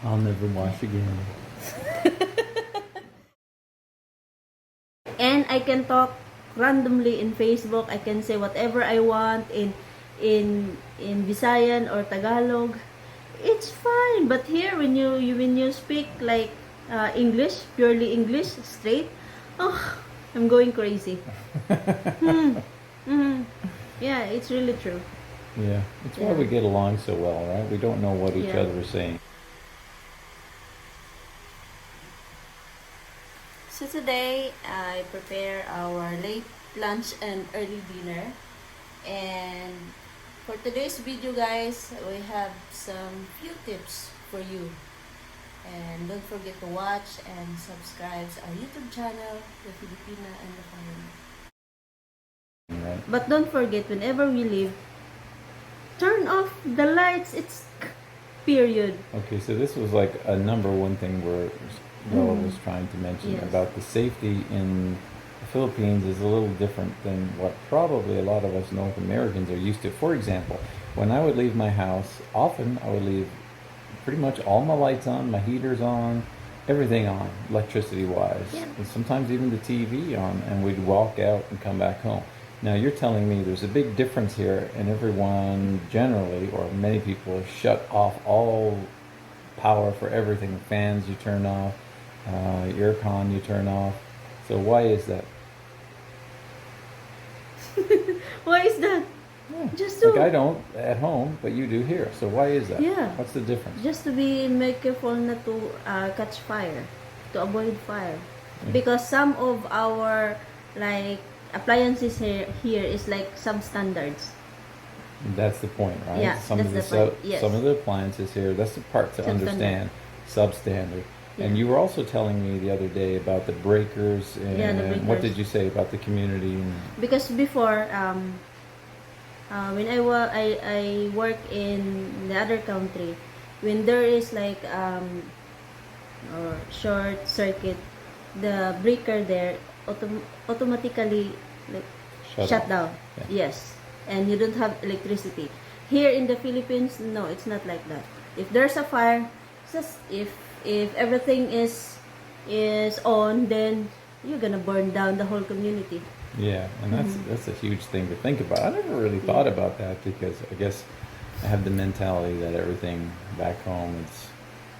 I'll never wash again. And I can talk randomly in Facebook. I can say whatever I want in Visayan or Tagalog. It's fine. But here, when you speak like English, purely English, straight, oh, I'm going crazy. Yeah, it's really true. Yeah, it's why we get along so well, right? We don't know what each Yeah. other are saying. So today, I prepare our late lunch and early dinner. And for today's video, guys, we have some few tips for you. And don't forget to watch and subscribe to our YouTube channel, The Filipina and the Family. Right? But don't forget, whenever we leave, turn off the lights. It's period. Okay, so this was like a number one thing where Bella was trying to mention Yes. about the safety in the Philippines is a little different than what probably a lot of us North Americans are used to. For example, when I would leave my house, often I would leave pretty much all my lights on, my heaters on, everything on, electricity wise. Yeah. And sometimes even the TV on, and we'd walk out and come back home. Now you're telling me there's a big difference here, and everyone generally, or many people, shut off all power for everything. Fans you turn off, aircon you turn off. So why is that? Why is that? Yeah. Just to Like I don't at home, but you do here. So why is that? Yeah. What's the difference? just to be make careful not to catch fire, to avoid fire, because some of our like appliances here is like substandards. That's the point, right? Yeah, some that's of the the point, yes. some of the appliances here. That's the part to Substandard. understand. Substandard. Yeah. And you were also telling me the other day about the breakers. And Yeah, the what breakers. did you say about the community? Because before, when I work in the other country, when there is like or short circuit, the breaker there automatically like shut off. down. Yeah. Yes, and you don't have electricity. Here in the Philippines, no, it's not like that. If there's a fire, just if everything is on, then you're gonna burn down the whole community. Yeah, and that's a huge thing to think about. I never really thought about that because I guess I have the mentality that everything back home, it's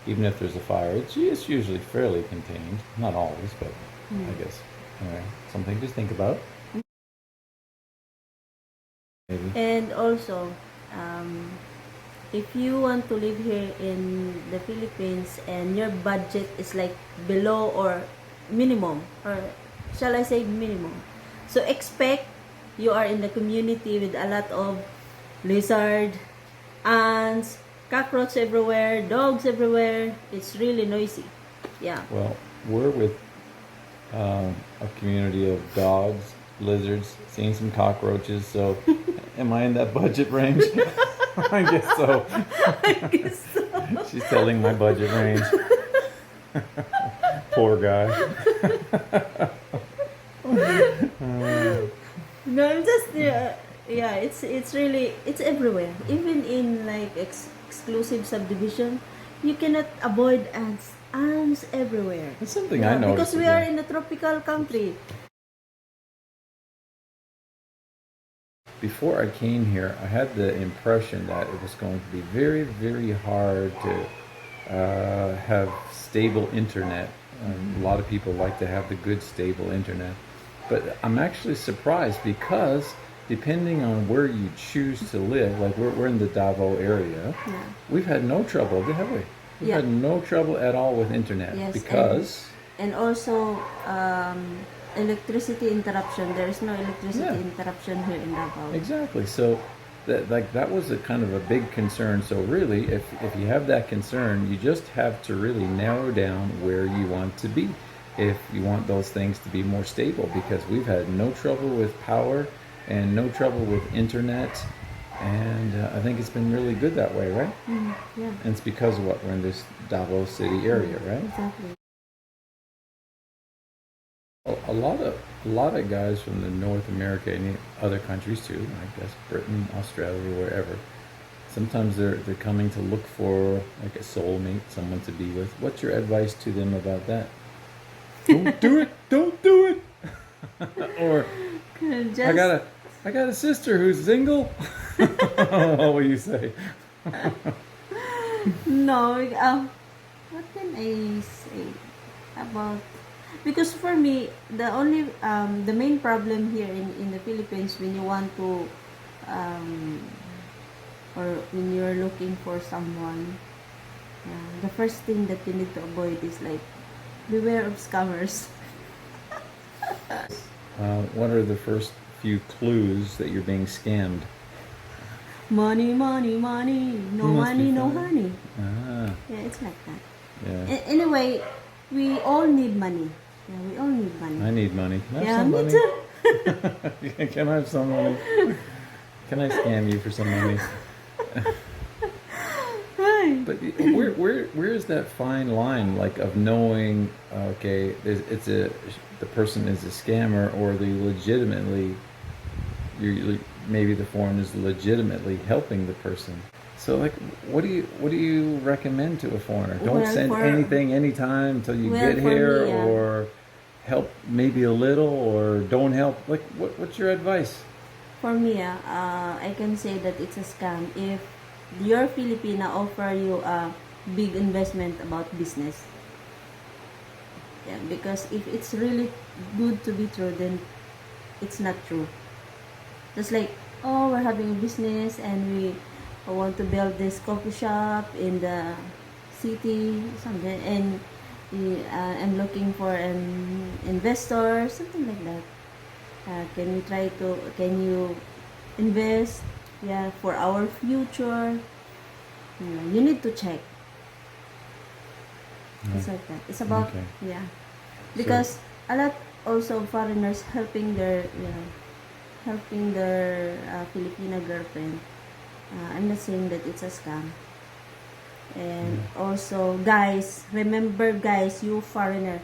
even if there's a fire, it's usually fairly contained. Not always, but I guess anyway, something to think about. Maybe. And also, if you want to live here in the Philippines and your budget is like below or minimum, or shall I say minimum, so expect you are in the community with a lot of lizard, ants, cockroach everywhere, dogs everywhere. It's really noisy. Yeah. Well, we're with a community of dogs, lizards, seeing some cockroaches. So, am I in that budget range? I guess so. I guess so. She's telling my budget range. Poor guy. No, I'm just yeah. It's really it's everywhere. Even in like exclusive subdivision, you cannot avoid ants. Ants everywhere. That's something I noticed. Because we are in a tropical country. Before I came here, I had the impression that it was going to be very, very hard to have stable internet. A lot of people like to have the good, stable internet. But I'm actually surprised because depending on where you choose to live, like we're in the Davao area, we've had no trouble, have we? We've had no trouble at all with internet. Yes, because... And also, electricity interruption. There is no electricity interruption here in Davao. Exactly. So that was a kind of a big concern. So really, if you have that concern, you just have to really narrow down where you want to be if you want those things to be more stable, because we've had no trouble with power and no trouble with internet, and I think it's been really good that way, right? Yeah. And it's because of what, we're in this Davao City area, right? Exactly. A lot of guys from the North America and other countries too, I guess Britain, Australia, wherever, sometimes they're coming to look for like a soulmate, someone to be with. What's your advice to them about that? Don't do it. Don't do it. Or Just I got a sister who's single. What will you say? no. What can I say about? Because for me, the main problem here in the Philippines when you want to um, or when you're looking for someone, the first thing that you need to avoid is like beware of scammers. What are the first few clues that you're being scammed? Money, money, money. No You must money, be no fine. honey. Ah, Yeah, it's like that. yeah. Anyway, we all need money. Yeah, we all need money. I need money. Can I have Yeah, some me money? too. Can I have some money? Can I scam you for some money? Right. But where is that fine line, like of knowing, okay, the person is a scammer, or they legitimately, maybe the foreign is legitimately helping the person. So like, what do you recommend to a foreigner? Don't Well, send for- anything anytime until you Well, get for here, me, yeah. or help maybe a little, or don't help. Like, what's your advice? For me, I can say that it's a scam if your Filipina offer you a big investment about business. Yeah, because if it's really good to be true, then it's not true. Just like, oh, we're having a business and we want to build this coffee shop in the city, something, and I'm looking for an investor, something like that. Can you invest, yeah, for our future? You need to check. It's like that. It's about, Okay. yeah. Because a lot also of foreigners helping their Filipina girlfriend. I'm not saying that it's a scam. And also, guys, remember, guys, you foreigner,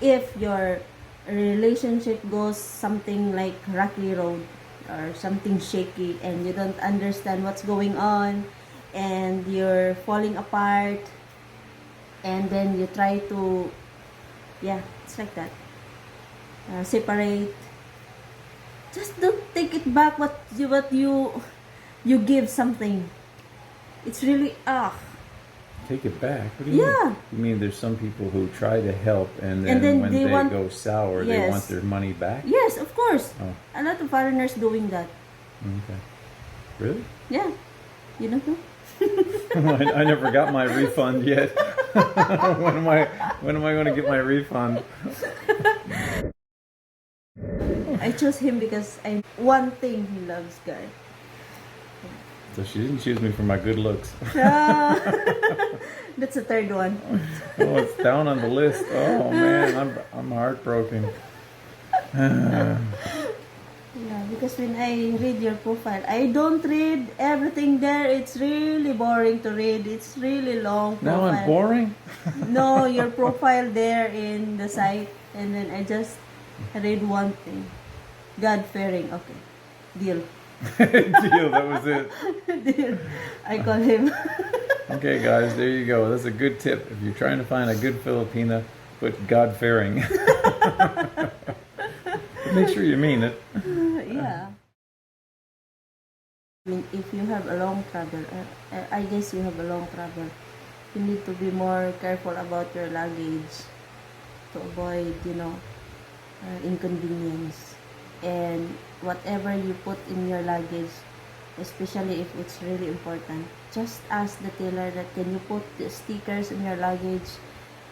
if your relationship goes something like rocky road or something shaky and you don't understand what's going on and you're falling apart and then you try to, yeah, it's like that, separate, just don't take it back what you give something. It's really Take it back. What do you yeah. mean? You mean there's some people who try to help, and And then then when they they want- go sour, they Yes. want their money back? Yes, of course. Oh, A lot of foreigners doing that. okay. Really? Yeah. You don't know? I never got my refund yet. When am I going to get my refund? I chose him because I one thing he loves, guy. So she didn't choose me for my good looks. Ah, that's the third one. Oh, it's down on the list. Oh man, I'm heartbroken. Yeah, because when I read your profile, I don't read everything there. It's really boring to read. It's really long profile. Now I'm boring. No, your profile there in the site, and then I just read one thing. God-fearing. Okay. Deal. Deal. That was it. Deal. I call him. Okay, guys, there you go. That's a good tip. If you're trying to find a good Filipina, put God-fearing. Make sure you mean it. Yeah. I mean, if you have a long travel, I guess you have a long travel, you need to be more careful about your luggage to avoid, inconvenience. And whatever you put in your luggage, especially if it's really important, just ask the tailor that can you put the stickers in your luggage,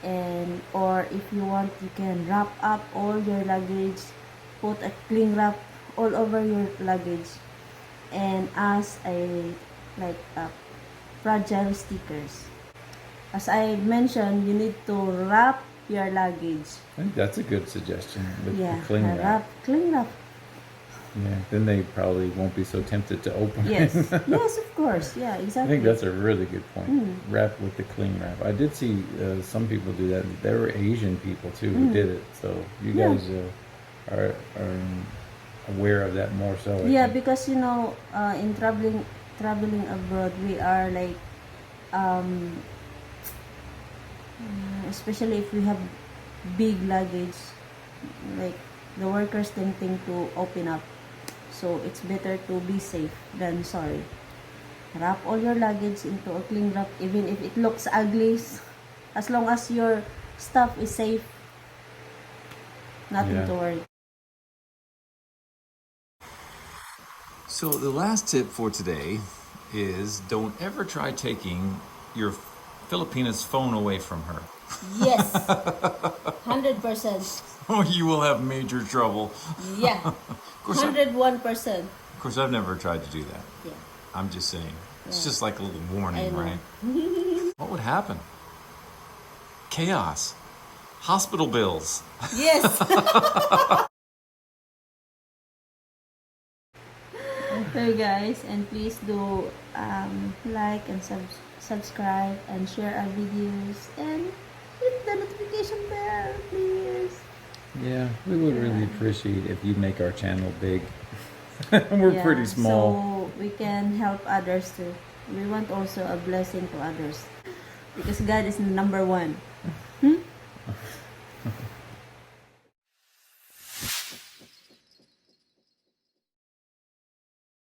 and or if you want, you can wrap up all your luggage, put a cling wrap all over your luggage, and ask fragile stickers. As I mentioned, you need to wrap your luggage. I think that's a good suggestion with Yeah, the cling wrap. cling wrap. Yeah, then they probably won't be so tempted to open Yes, it. yes, of course. Yeah, I exactly. think that's a really good point. Mm. Wrap with the cling wrap. I did see some people do that. There were Asian people too who did it. So you Yeah. guys are aware of that more so. I Yeah, think. because in traveling abroad, we are like, um, especially if we have big luggage, like the workers tempting to open up. So it's better to be safe than sorry. Wrap all your luggage into a cling wrap, even if it looks ugly. As long as your stuff is safe, nothing Yeah. to worry. So, the last tip for today is don't ever try taking your Filipina's phone away from her, Yes, 100%. or you will have major trouble. Yeah, Of course, 101%. of course, I've never tried to do that. Yeah, I'm just saying. It's Yeah. just like a little I warning, know. right? What would happen? Chaos. Hospital bills. Yes. Okay, guys, and please do like and subscribe and share our videos and hit the notification bell, please. Yeah, we would really appreciate if you make our channel big. We're Yeah, pretty small. so we can help others too. We want also a blessing to others because God is number one.